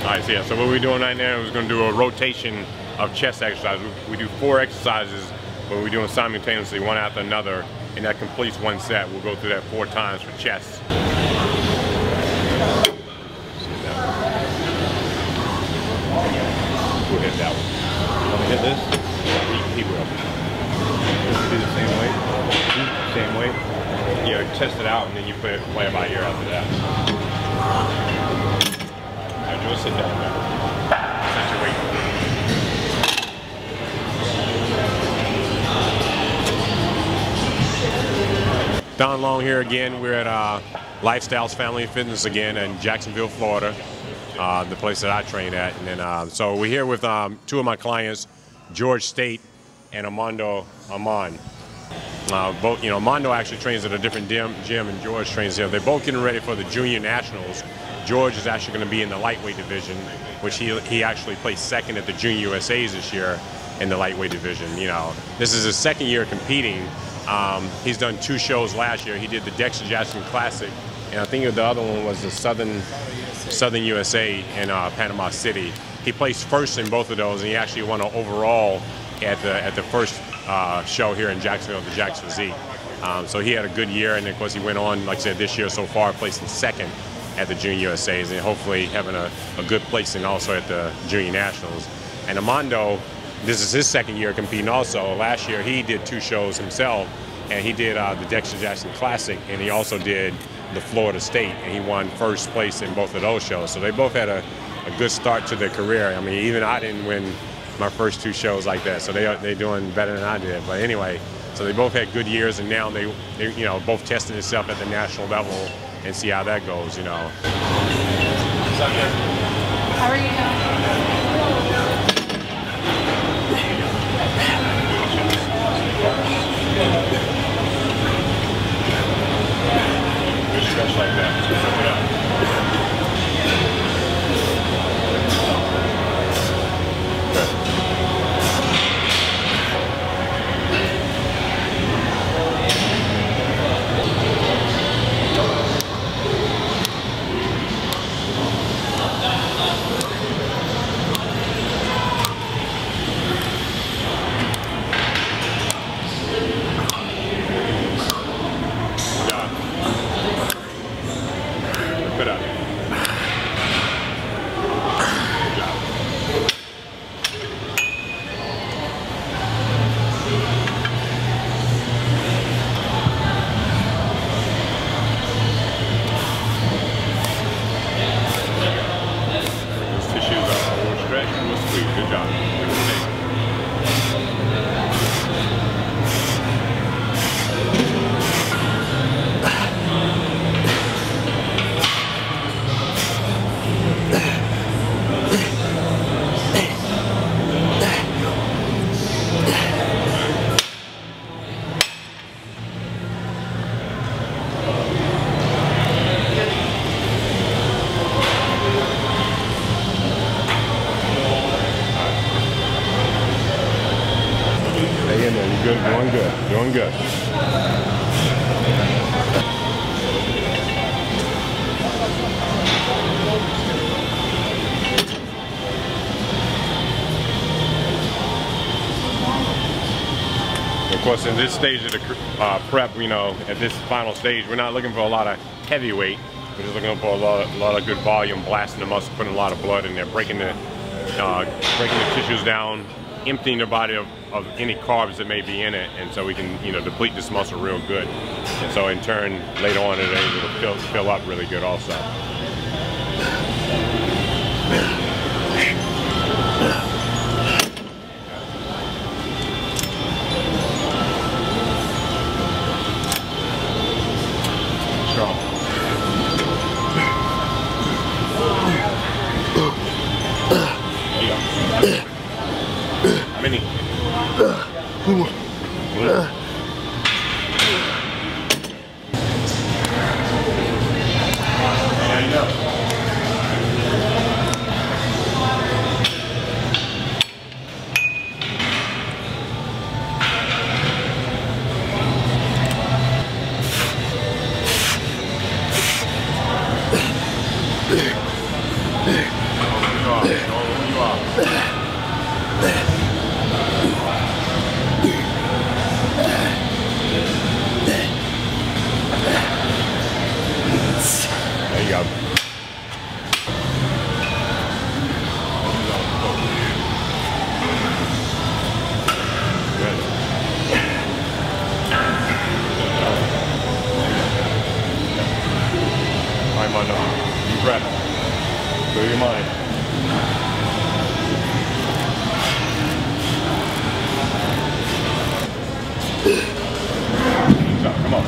Alright, so yeah, so what we're doing right now is going to do a rotation of chest exercises. We do 4 exercises, but we're doing simultaneously, one after another, and that completes one set. We'll go through that 4 times for chest. We'll hit that one. You want to hit this? He will. Do the same way. Same way. You test it out, and then you play it by ear after that. Just sit down there. Set your weight. Don Long here again. We're at Lifestyles Family Fitness again in Jacksonville, Florida, the place that I train at. And then, so we're here with 2 of my clients, Gheorge State and Armando Aman. Both, you know, Armando actually trains at a different gym, and Gheorge trains here. They're both getting ready for the Junior Nationals. Gheorge is actually going to be in the lightweight division, which he actually placed 2nd at the Junior USA's this year in the lightweight division. You know, this is his 2nd year competing. He's done 2 shows last year. He did the Dexter Jackson Classic, and I think the other one was the Southern USA in Panama City. He placed 1st in both of those, and he actually won an overall at the first show here in Jacksonville, the Jax Physique. So he had a good year, and of course he went on, like I said, this year so far, placing 2nd at the Junior USA's, and hopefully having a good placing also at the Junior Nationals. And Armando, this is his 2nd year competing also. Last year he did 2 shows himself, and he did the Dexter Jackson Classic, and he also did the Florida State, and he won 1st place in both of those shows. So they both had a good start to their career. I mean, even I didn't win my first 2 shows like that, so they're doing better than I did. But anyway, so they both had good years, and now they you know, both testing themselves at the national level and see how that goes, you know. How are you Good stretch like that. Good job. Good, doing good, doing good. Of course, in this stage of the prep, you know, at this final stage, we're not looking for a lot of heavy weight. We're just looking for a lot of good volume, blasting the muscle, putting a lot of blood in there, breaking the tissues down, emptying the body of any carbs that may be in it, and so we can, you know, deplete this muscle real good. And so in turn, later on, it's able to fill up really good also. Strong. How many? line. So, come on.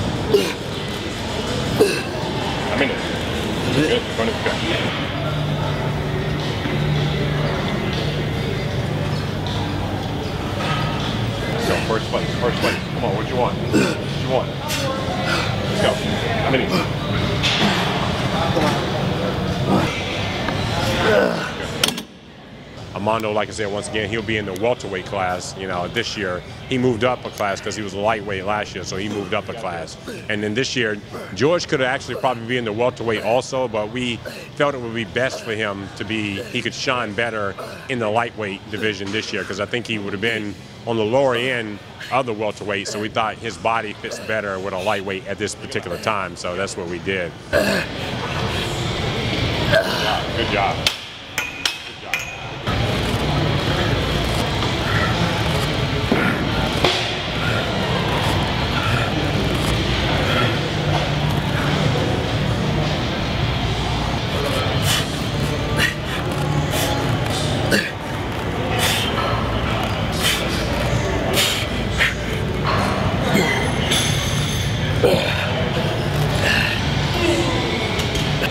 I'm in it. Good. Run it back. So, first place. Come on, what you want? What you want? Let's go. I'm in it. Armando, like I said, once again, he'll be in the welterweight class. You know, this year he moved up a class because he was lightweight last year, so he moved up a class. And then this year, Gheorge could have actually probably be in the welterweight also, but we felt it would be best for him to be, he could shine better in the lightweight division this year, because I think he would have been on the lower end of the welterweight, so we thought his body fits better with a lightweight at this particular time, so that's what we did. Good job.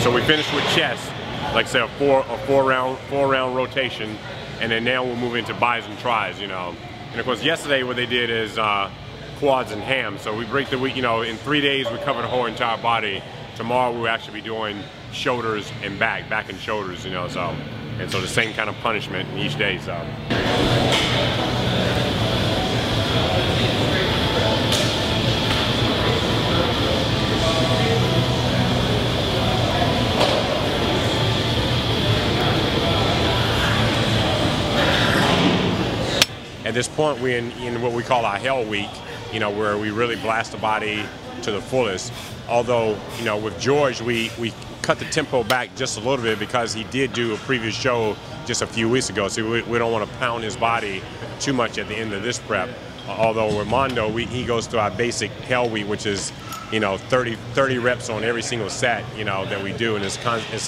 So we finished with chest, like I said, a four round rotation, and then now we'll move into bis and tris, you know. And of course, yesterday what they did is quads and hams. So we break the week, you know, in 3 days we cover the whole entire body. Tomorrow we'll actually be doing shoulders and back and shoulders, you know. So the same kind of punishment each day. So. At this point, we're in what we call our hell week, you know, where we really blast the body to the fullest. Although, you know, with Gheorge, we cut the tempo back just a little bit because he did do a previous show just a few weeks ago, so we don't want to pound his body too much at the end of this prep. Although with Armando, he goes through our basic hell week, which is, you know, 30 reps on every single set, you know, that we do, and it's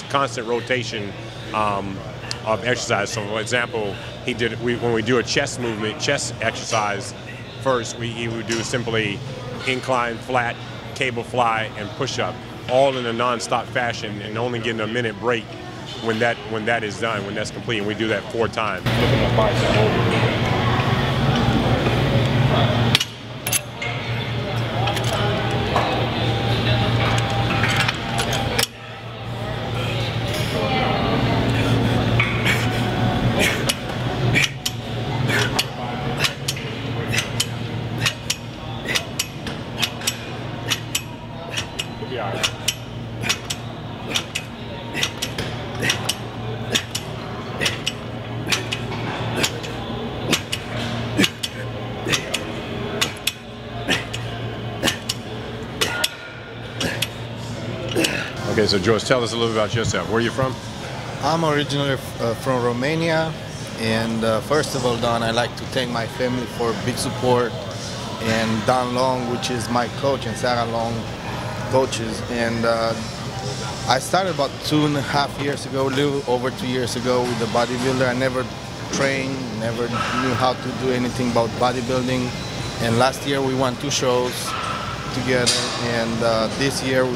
constant rotation of exercise. So, for example, when we do a chest movement, chest exercise, first he would do simply incline, flat, cable fly, and push-up, all in a non-stop fashion, and only getting a minute break when that is done, when that's complete, and we do that 4 times. Looking at bicep over. Okay, so Gheorge, tell us a little about yourself. Where are you from? I'm originally from Romania, and first of all, Don, I'd like to thank my family for big support, and Don Long, which is my coach, and Sarah Long, coaches. And I started about 2.5 years ago, a little over 2 years ago, with the bodybuilder. I never trained, never knew how to do anything about bodybuilding. And last year we won 2 shows together, and this year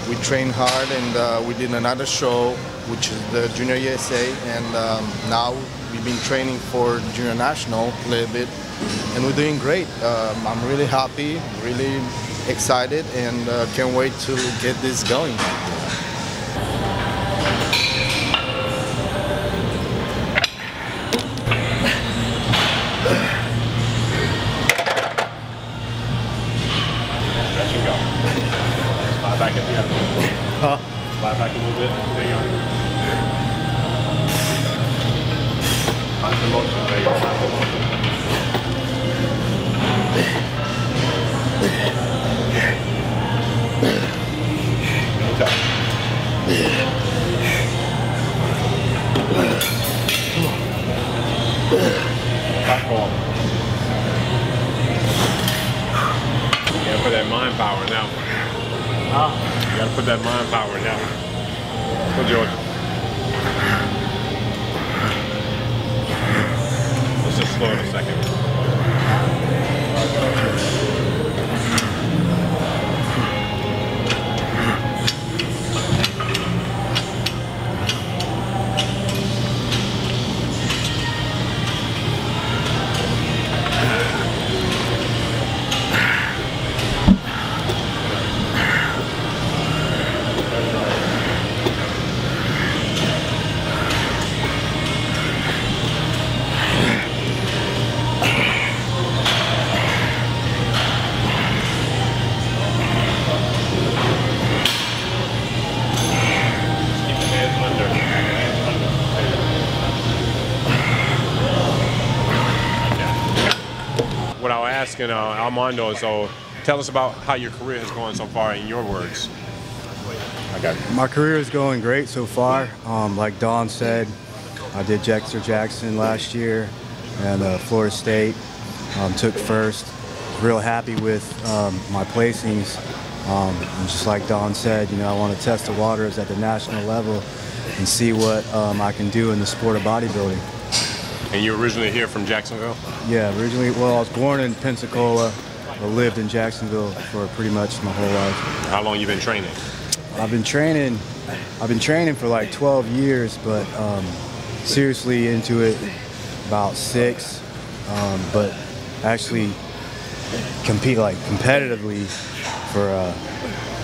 we trained hard, and we did another show, which is the Junior USA, and now we've been training for Junior National a little bit, and we're doing great. I'm really happy, really excited, and can't wait to get this going. Back at the end. Slide back a little bit. There you go. Constant motion. There you go. Constant motion. Good job. Back home. You gotta put that mind power in that one. You gotta put that mind power in that one. Go, Gheorge. asking Armando, so tell us about how your career has gone so far in your words. My career is going great so far. Like Don said, I did Jackson last year and Florida State. Took first. Real happy with my placings. And just like Don said, I want to test the waters at the national level and see what I can do in the sport of bodybuilding. And you're originally here from Jacksonville? Yeah, originally, well, I was born in Pensacola, but lived in Jacksonville for pretty much my whole life. How long you been training? I've been training for like 12 years, but seriously into it about 6. But actually compete like competitively for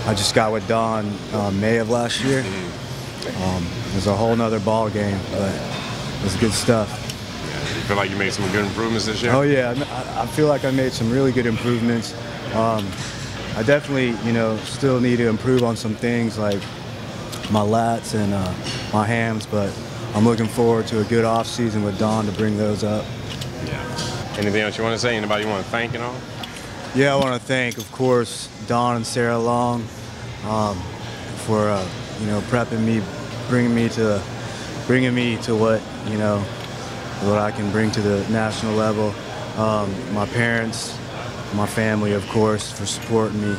I just got with Don May of last year. It was a whole nother ball game, but it was good stuff. You feel like you made some good improvements this year? Oh yeah, I feel like I made some really good improvements. I definitely, still need to improve on some things like my lats and my hams, but I'm looking forward to a good off season with Don to bring those up. Yeah. Anything else you want to say? Anybody you want to thank and all? Yeah, I want to thank, of course, Don and Sarah Long for prepping me, bringing me to what what I can bring to the national level. My parents, my family, of course, for supporting me.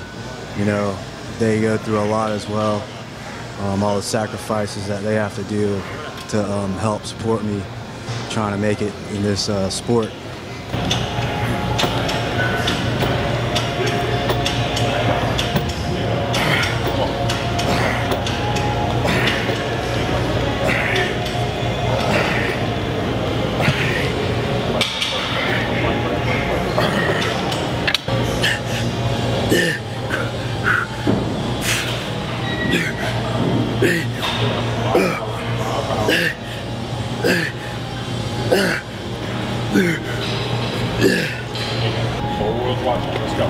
They go through a lot as well. All the sacrifices that they have to do to help support me trying to make it in this sport. Whole world's watching. Let's go.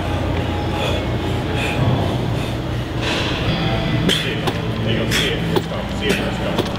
See it. There you go. See it. Let's go. See it. Let's go.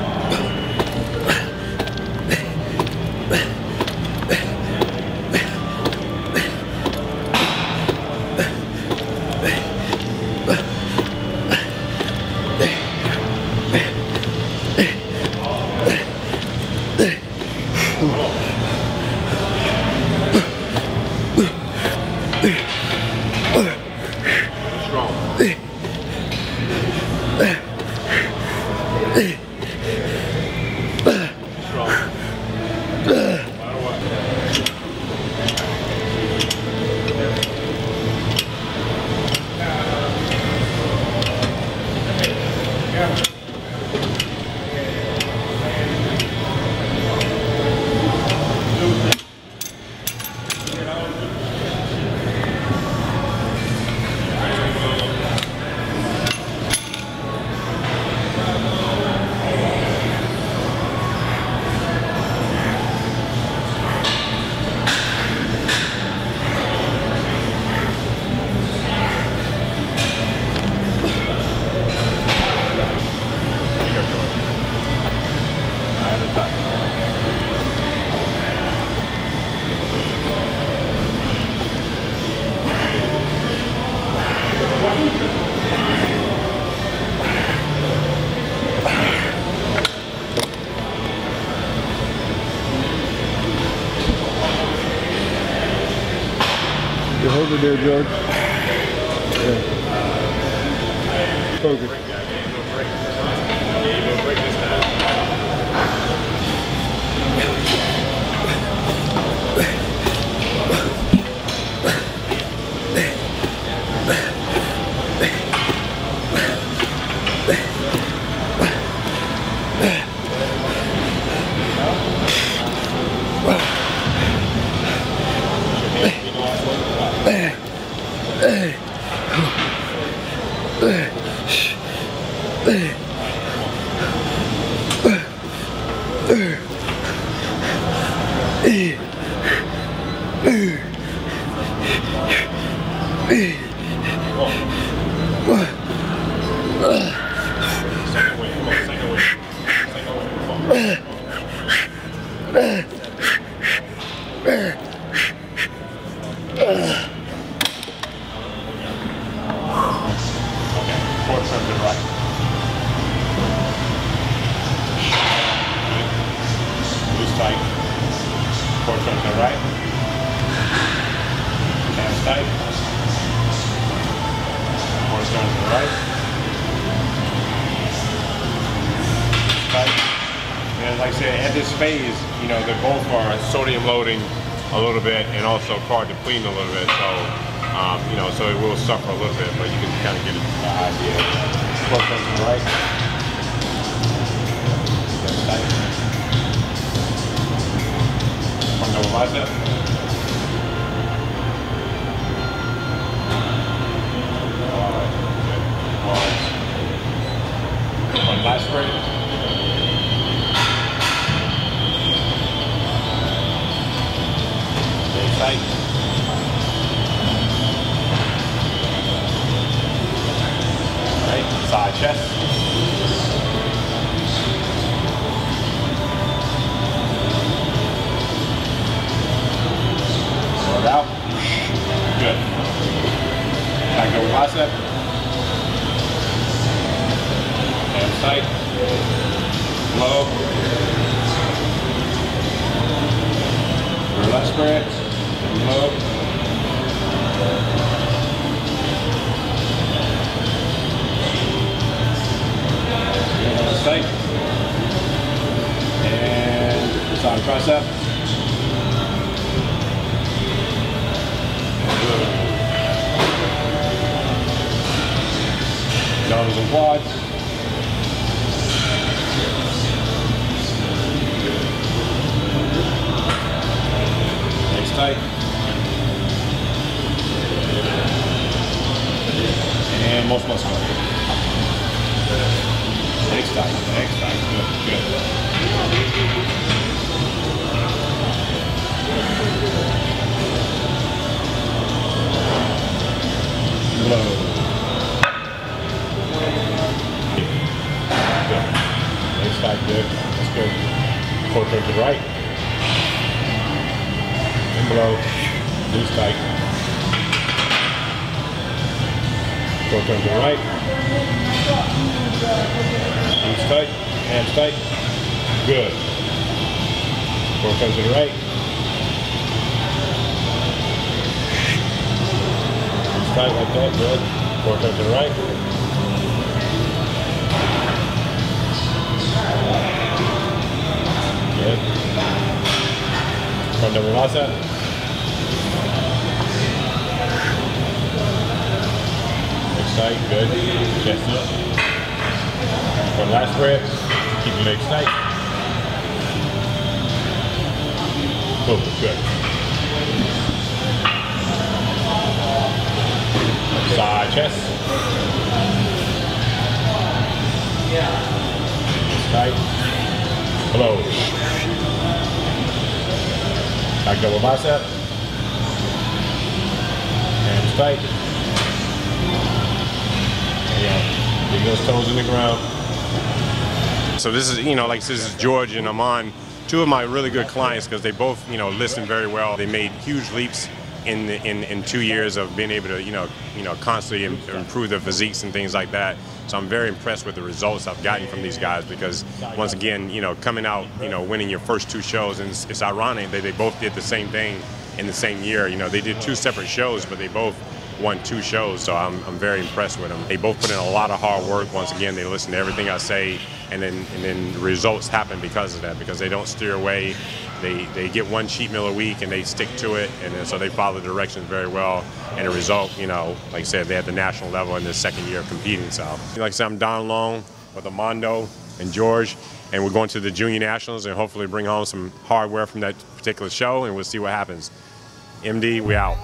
You hold it there, Gheorge. Yeah. Focus. Ugh. tight. Core turn to the right. Hands tight. Core turn to the right. Tight. And like I said, at this phase, you know, they both are sodium loading a little bit and also carb depleting a little bit. So, you know, so it will suffer a little bit, but you can kind of get the idea. Core turn to the right. Tight. Front double bicep. Alright, good. One last spread. Stay tight. Alright, side chest. Out. Good. Back over bicep. Hands tight. Low. Left spread. Low. Hands tight. And side tricep. Elbows and quads. Legs tight. And most muscular. Legs tight. Legs tight. Good. Good. Low. Legs tight, good. That's good. Core turn to the right. And below. Knees tight. Core turn to the right. Knees tight. Hands tight. Good. Core turn to the right. Knees tight like that. Good. Core turn to the right. Good. Front double bicep. Legs tight, good. Chest up. One last spread. Keep your legs tight. Boom, good. Side chest. Legs tight. Hello. Back double bicep. Hands tight. Yeah. Leave those toes in the ground. So this is, you know, like this is Gheorge and Aman, two of my really good clients because they both, you know, listen very well. They made huge leaps in 2 years of being able to, you know, constantly improve their physiques and things like that. So I'm very impressed with the results I've gotten from these guys because, once again, you know, coming out, you know, winning your first 2 shows, and it's ironic that they both did the same thing in the same year. You know, they did 2 separate shows, but they both won 2 shows, so I'm very impressed with them. They both put in a lot of hard work. Once again, they listen to everything I say, and then the results happen because of that, because they don't steer away. They get 1 cheat meal a week and they stick to it, and then, so they follow the directions very well. And the result, you know, like I said, they're at the national level in their 2nd year of competing. So, like I said, I'm down long with Armando and Gheorge, and we're going to the Junior Nationals and hopefully bring home some hardware from that particular show, and we'll see what happens. MD, we out.